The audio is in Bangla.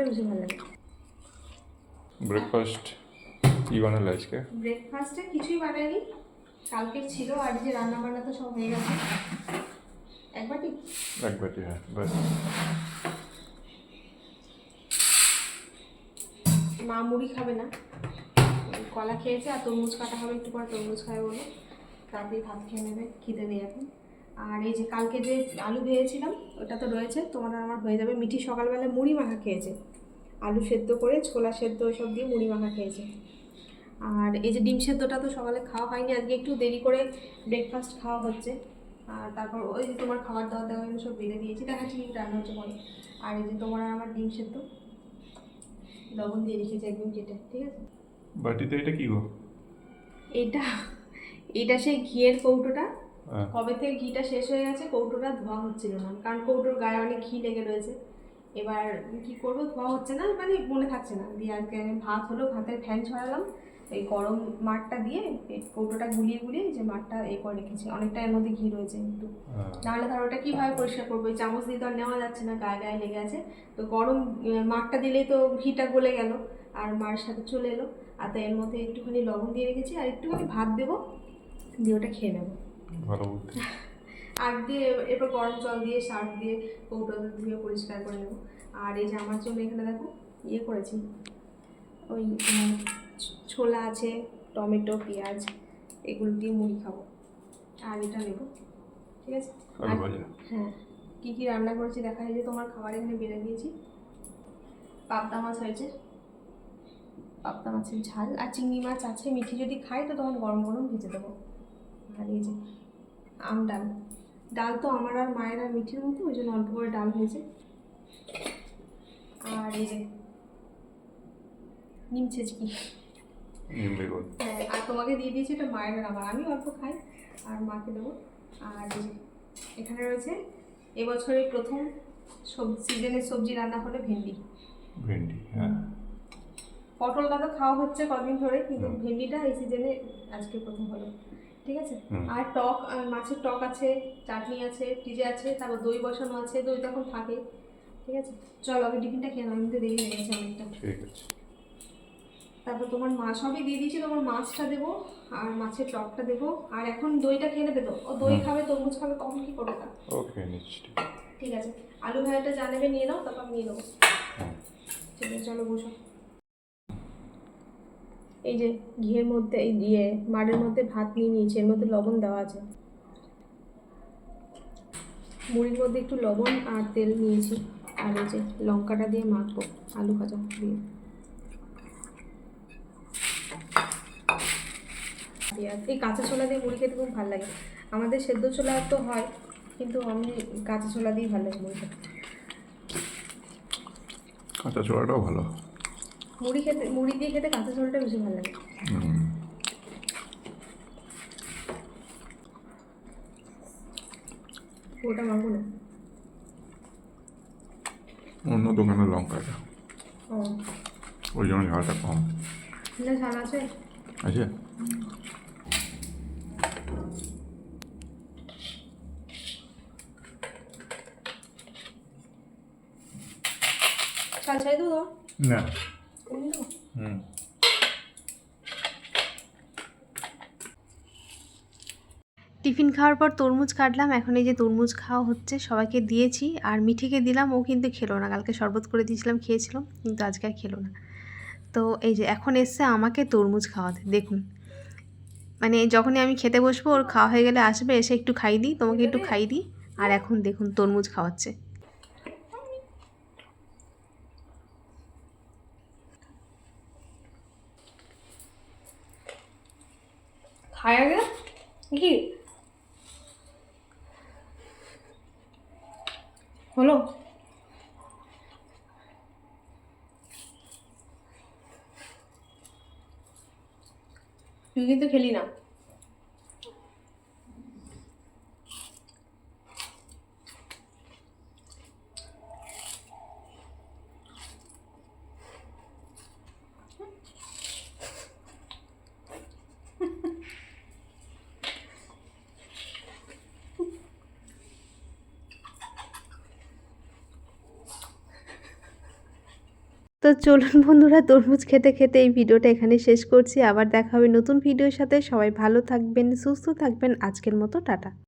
ঝোলটা বেশি ভালো লাগে। ব্রেকফাস্ট কি বানালে আজকে? ব্রেকফাস্টে কিছুই বানাইনি, কালকে ছিল, আর যে রান্না বান্না তো সব হয়ে গেছে। এক বাটি হ্যাঁ ব্যাস। মা মুড়ি খাবে না, কলা খেয়েছে আর তরমুজ কাটা হবে, একটু পরে তরমুজ খাবে বলে তাড়াতাড়ি ভাত খেয়ে নেবে, খিদে নেই এখন। আর এই যে কালকে যে আলু ভেজেছিলাম ওটা তো রয়েছে, তোমার আমার হয়ে যাবে। মিঠি সকালবেলা মুড়ি মাখা খেয়েছে, আলু সেদ্ধ করে ছোলা সেদ্ধ ওইসব দিয়ে মুড়ি মাখা খেয়েছে। আর এই যে ডিম সেদ্ধটা তো সকালে খাওয়া হয়নি, আজকে একটু দেরি করে ব্রেকফাস্ট খাওয়া হচ্ছে। আর তারপর ওই যে তোমার খাবার দাওয়া দেওয়া সব বেড়ে দিয়েছি, দেখাচ্ছি রান্না হচ্ছে পরে। আর এই যে তোমার আর আমার ডিম সেদ্ধ লবণ দিয়ে রেখেছি একদম কেটে, ঠিক আছে। বাটিতে এটা কি গো? এটা এটা সেই ঘিয়ের কৌটোটা, কবে থেকে ঘিটা শেষ হয়ে গেছে, কৌটোটা ধোয়া হচ্ছিল না, কারণ কৌটোর গায়ে অনেক ঘি লেগে রয়েছে। এবার কি করবো, ধোয়া হচ্ছে না, মানে মনে থাকছে না। দিয়ে আজকে ভাত হলো, ভাতের ফ্যান ছড়ালাম, এই গরম মাঠটা দিয়ে এই কৌটোটা গুলিয়ে গুলিয়ে যে মাঠটা এ করে রেখেছি, অনেকটা এর মধ্যে ঘি রয়েছে একটু, নাহলে ধর ওটা কীভাবে পরিষ্কার করবো, এই চামচ দিয়ে তো আর নেওয়া যাচ্ছে না, গায়ে গায়ে লেগে আছে। তো গরম মাঠটা দিলেই তো ঘিটা গলে গেল আর মার সাথে চলে এলো। আর তো এর মধ্যে একটুখানি লবণ দিয়ে রেখেছি আর একটুখানি ভাত দেবো, দিয়ে ওটা খেয়ে নেবো। ভালো বুদ্ধি। আর দিয়ে এরপর গরম জল দিয়ে সার্ফ দিয়ে কৌটো ধুয়ে পরিষ্কার করে নেবো। আর এই যে আমার জন্য এখানে দেখো ইয়ে করেছি, ওই ছোলা আছে, টমেটো পেঁয়াজ এগুলো দিয়ে মুড়ি খাবো, আর এটা নেবো, ঠিক আছে। আর হ্যাঁ, কী কী রান্না করেছি দেখা যায় যে তোমার খাবার এখানে বেড়ে দিয়েছি। পাবদা মাছ হয়েছে, পাবদা মাছের ঝাল, আর চিংড়ি মাছ আছে, মিঠি যদি খাই তো তখন গরম গরম ভেজে দেবো। আর এই যে আম ডাল, ডাল তো আমার আর মায়ের আর মিঠির মতো, ওই জন্য অল্প করে ডাল হয়েছে। আর এই যে নিম ছেচকি, হ্যাঁ, আর তোমাকে দিয়ে দিয়েছি, এটা মায়ের আর আমার, আমি অল্প খাই আর মাকে দেবো। আর এই যে এখানে রয়েছে এবছরের প্রথম সিজনের সবজি রান্না হলো ভেন্ডি। হ্যাঁ, পটলটা তো খাওয়া হচ্ছে কদিন ধরে, কিন্তু ভেন্ডিটা এই সিজনে আজকে প্রথম হলো, ঠিক আছে। আর টক, মাছের টক আছে, চাটনি আছে, ফ্রিজে আছে, তারপর দই বসানো আছে, দই তো এখন থাকে, ঠিক আছে। চলো আগে টিফিনটা খেয়ে নাও, কিন্তু দেরি হয়ে গেছে অনেকটা। ঠিক আছে। তারপর তোমার মাছ সবই দিয়ে দিয়েছি, তোমার মাছটা দেবো আর মাছের টকটা দেবো, আর এখন দইটা খেয়ে নেবে তো, ও দই খাবে তরমুজ খাবে, তখন কি করবে তা? ওকে, নিচ্ছি। ঠিক আছে, আলু ভাজাটা যা নেবে নিয়ে নাও, তারপর নিয়ে নেবো। ঠিক আছে, চলো বসো। এই যে ঘিয়ের মধ্যে ইয়ে মাড়ের মধ্যে ভাত নিয়ে নিয়েছি, এর মধ্যে লবণ দেওয়া আছে, মুড়ির মধ্যে একটু লবণ আর তেল নিয়েছি, আর এই যে লঙ্কাটা দিয়ে মাখবো আলু ভাজা দিয়ে। এই কাঁচা ছোলা দিয়ে মুড়ি খেতে খুব ভালো লাগে, আমাদের সেদ্ধ ছোলা তো হয়, কিন্তু আমি কাঁচা ছোলা দিয়েই ভালো লাগে মুড়ি খেতে। কাঁচা ছোলাটাও ভালো, মুড়ি দিয়ে খেতে কাঁচা ছোলাটা বেশি ভালো লাগে। ওটা মাখবো না, অন্য দোকানের লঙ্কাটা, ওই জন্য ঝালটা কম। ঝাল আছে আছে। চাল চাই দেবো না। টিফিন খাওয়ার পর তরমুজ কাটলাম, এখন এই যে তরমুজ খাওয়া হচ্ছে, সবাইকে দিয়েছি আর মিঠিকে দিলাম, ও কিন্তু খেলো না, কালকে শরবত করে দিয়েছিলাম খেয়েছিলাম, কিন্তু আজকে আর খেলো না। তো এই যে এখন এসছে আমাকে তরমুজ খাওয়াতে, দেখুন মানে যখনই আমি খেতে বসবো ওর খাওয়া হয়ে গেলে আসবে, এসে একটু খাই দিই, তোমাকে একটু খাই দিই, আর এখন দেখুন তরমুজ খাওয়াচ্ছে। খায়া গেল কি হলো, তুই কিন্তু খেলি না। তো চলুন বন্ধুরা, তরমুজ খেতে খেতে এই ভিডিওটা এখানে শেষ করছি। আবার দেখা হবে নতুন ভিডিওর সাথে। সবাই ভালো থাকবেন, সুস্থ থাকবেন। আজকের মতো টাটা।